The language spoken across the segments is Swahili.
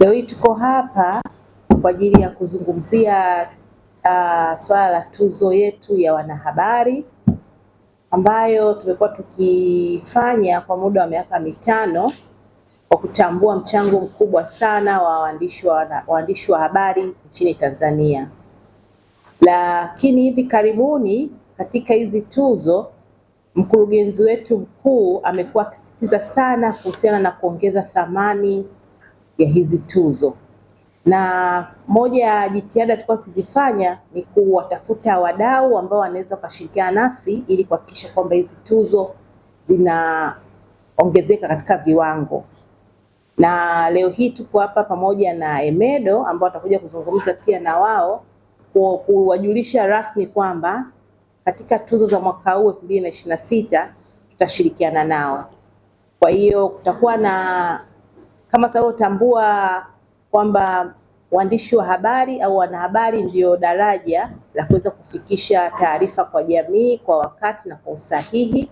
Leo hii tuko hapa kwa ajili ya kuzungumzia swala la tuzo yetu ya wanahabari ambayo tumekuwa tukifanya kwa muda wa miaka mitano kwa kutambua mchango mkubwa sana wa waandishi wa habari nchini Tanzania. Lakini hivi karibuni katika hizi tuzo, mkurugenzi wetu mkuu amekuwa akisisitiza sana kuhusiana na kuongeza thamani ya hizi tuzo, na moja ya jitihada tulikuwa tukizifanya ni kuwatafuta wadau ambao wanaweza kushirikiana nasi ili kuhakikisha kwamba hizi tuzo zinaongezeka katika viwango. Na leo hii tuko hapa pamoja na Emedo ambao watakuja kuzungumza pia na wao kuwajulisha rasmi kwamba katika tuzo za mwaka huu 2026 tutashirikiana nao. Kwa hiyo kutakuwa na, kama tunavyotambua kwamba waandishi wa habari au wanahabari ndio daraja la kuweza kufikisha taarifa kwa jamii kwa wakati na kwa usahihi,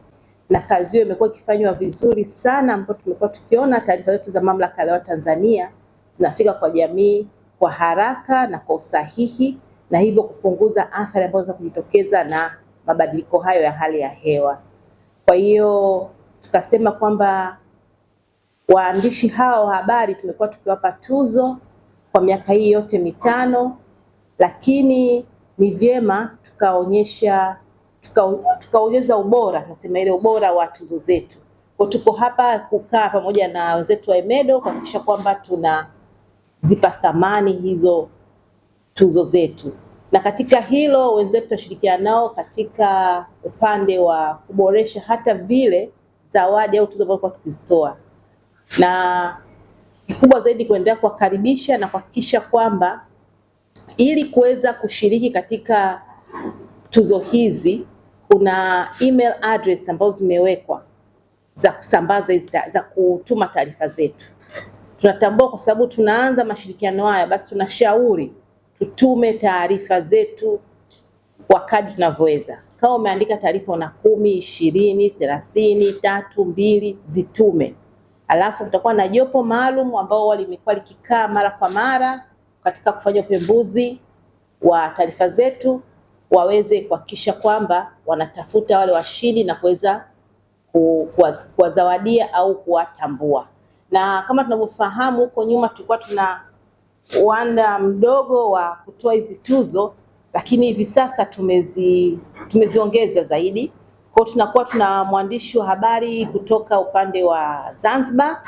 na kazi hiyo imekuwa ikifanywa vizuri sana, ambapo tumekuwa tukiona taarifa zetu za Mamlaka ya Hewa Tanzania zinafika kwa jamii kwa haraka na kwa usahihi, na hivyo kupunguza athari ambazo za kujitokeza na mabadiliko hayo ya hali ya hewa. Kwa hiyo tukasema kwamba waandishi hao wa habari tumekuwa tukiwapa tuzo kwa miaka hii yote mitano, lakini ni vyema tukaongeza ubora, nasema ile ubora wa tuzo zetu. Kwa tuko hapa kukaa pamoja na wenzetu wa Emedo kuhakikisha kwamba tunazipa thamani hizo tuzo zetu, na katika hilo wenzetu tutashirikiana nao katika upande wa kuboresha hata vile zawadi au tuzo ambazo tukizitoa, na kikubwa zaidi kuendelea kuwakaribisha na kuhakikisha kwamba ili kuweza kushiriki katika tuzo hizi kuna email address ambazo zimewekwa za kusambaza za kutuma taarifa zetu. Tunatambua kwa sababu tunaanza mashirikiano haya, basi tunashauri tutume taarifa zetu kwa kadri tunavyoweza. Kama umeandika taarifa una 10, 20, 30, 3, 2 zitume. Alafu tutakuwa na jopo maalum ambao limekuwa likikaa mara kwa mara katika kufanya upembuzi wa taarifa zetu, waweze kuhakikisha kwamba wanatafuta wale washindi na kuweza kuwazawadia au kuwatambua. Na kama tunavyofahamu, huko nyuma tulikuwa tuna uwanda mdogo wa kutoa hizi tuzo, lakini hivi sasa tumeziongeza zaidi. Kwa tunakuwa tuna mwandishi wa habari kutoka upande wa Zanzibar,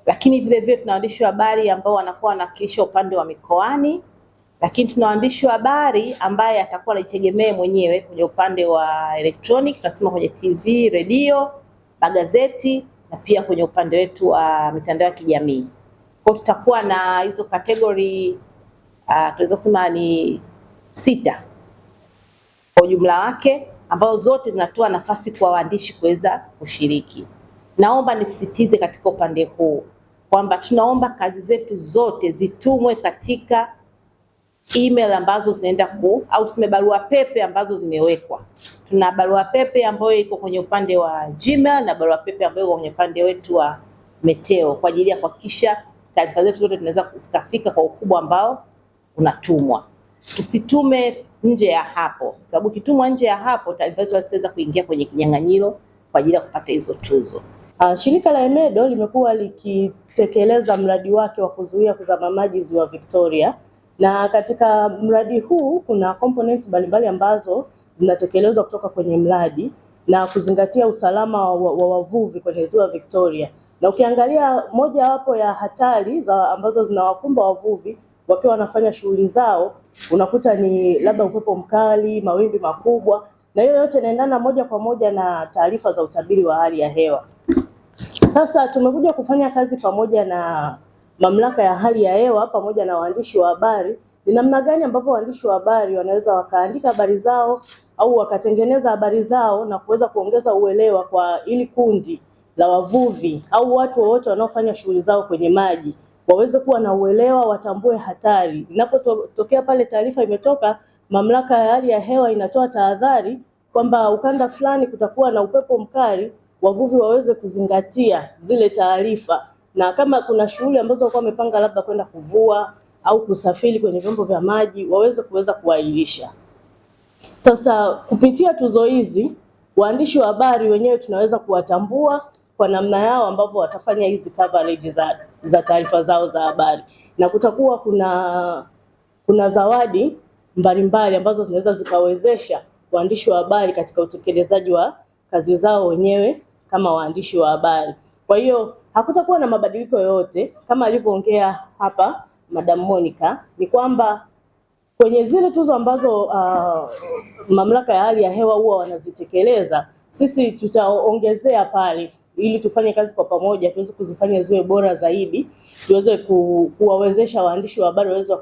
lakini vile vile tuna waandishi wa habari ambao wanakuwa wanawakilisha upande wa mikoani, lakini tuna waandishi wa habari ambaye atakuwa anajitegemea mwenyewe kwenye upande wa electronic, tunasema kwenye TV, redio, magazeti, na pia kwenye upande wetu wa mitandao ya kijamii. Kwa tutakuwa na hizo category tunaweza kusema ni 6 kwa ujumla wake, ambao zote zinatoa nafasi kwa waandishi kuweza kushiriki. Naomba nisisitize katika upande huu kwamba tunaomba kazi zetu zote zitumwe katika email ambazo zinaenda au barua pepe ambazo zimewekwa. Tuna barua pepe ambayo iko kwenye upande wa Gmail na barua pepe ambayo iko kwenye upande wetu wa Meteo kwa ajili ya kuhakikisha taarifa zetu zote tunaweza zikafika kwa ukubwa ambao unatumwa. Tusitume nje ya hapo, sababu kitumwa nje ya hapo taarifa zetu zitaweza kuingia kwenye kinyang'anyiro kwa ajili ya kupata hizo tuzo. Shirika la Emedo limekuwa likitekeleza mradi wake wa kuzuia kuzama maji Ziwa Victoria, na katika mradi huu kuna components mbalimbali ambazo zinatekelezwa kutoka kwenye mradi na kuzingatia usalama wa wavuvi kwenye Ziwa Victoria. Na ukiangalia moja wapo ya hatari ambazo zinawakumba wavuvi wakiwa wanafanya shughuli zao, unakuta ni labda upepo mkali, mawimbi makubwa, na hiyo yote inaendana moja kwa moja na taarifa za utabiri wa hali ya hewa. Sasa tumekuja kufanya kazi pamoja na Mamlaka ya Hali ya Hewa pamoja na waandishi wa habari, ni namna gani ambavyo waandishi wa habari wanaweza wakaandika habari zao au wakatengeneza habari zao na kuweza kuongeza uelewa kwa ili kundi la wavuvi au watu wote wanaofanya shughuli zao kwenye maji waweze kuwa na uelewa, watambue hatari. Inapotokea pale taarifa imetoka, Mamlaka ya Hali ya Hewa inatoa tahadhari kwamba ukanda fulani kutakuwa na upepo mkali, wavuvi waweze kuzingatia zile taarifa na kama kuna shughuli ambazo walikuwa wamepanga labda kwenda kuvua au kusafiri kwenye vyombo vya maji kuweza kuahirisha. Sasa kupitia tuzo hizi, waandishi wa habari wenyewe tunaweza kuwatambua kwa namna yao ambavyo watafanya hizi coverage za taarifa zao za habari, na kutakuwa kuna zawadi mbalimbali ambazo zinaweza zikawezesha waandishi wa habari katika utekelezaji wa kazi zao wenyewe kama waandishi wa habari. Kwa hiyo hakutakuwa na mabadiliko yoyote kama alivyoongea hapa Madam Monica, ni kwamba kwenye zile tuzo ambazo mamlaka ya hali ya hewa huwa wanazitekeleza, sisi tutaongezea pale ili tufanye kazi kwa pamoja, tuweze kuzifanya ziwe bora zaidi, tuweze kuwawezesha waandishi wa habari waweze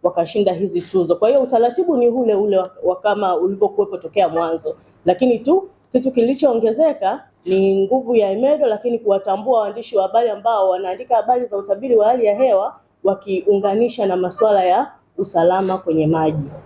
wakashinda hizi tuzo. Kwa hiyo utaratibu ni ule ule wa kama ulivyokuwepo tokea mwanzo, lakini tu kitu kilichoongezeka ni nguvu ya EMEDO, lakini kuwatambua waandishi wa habari ambao wanaandika habari za utabiri wa hali ya hewa wakiunganisha na masuala ya usalama kwenye maji.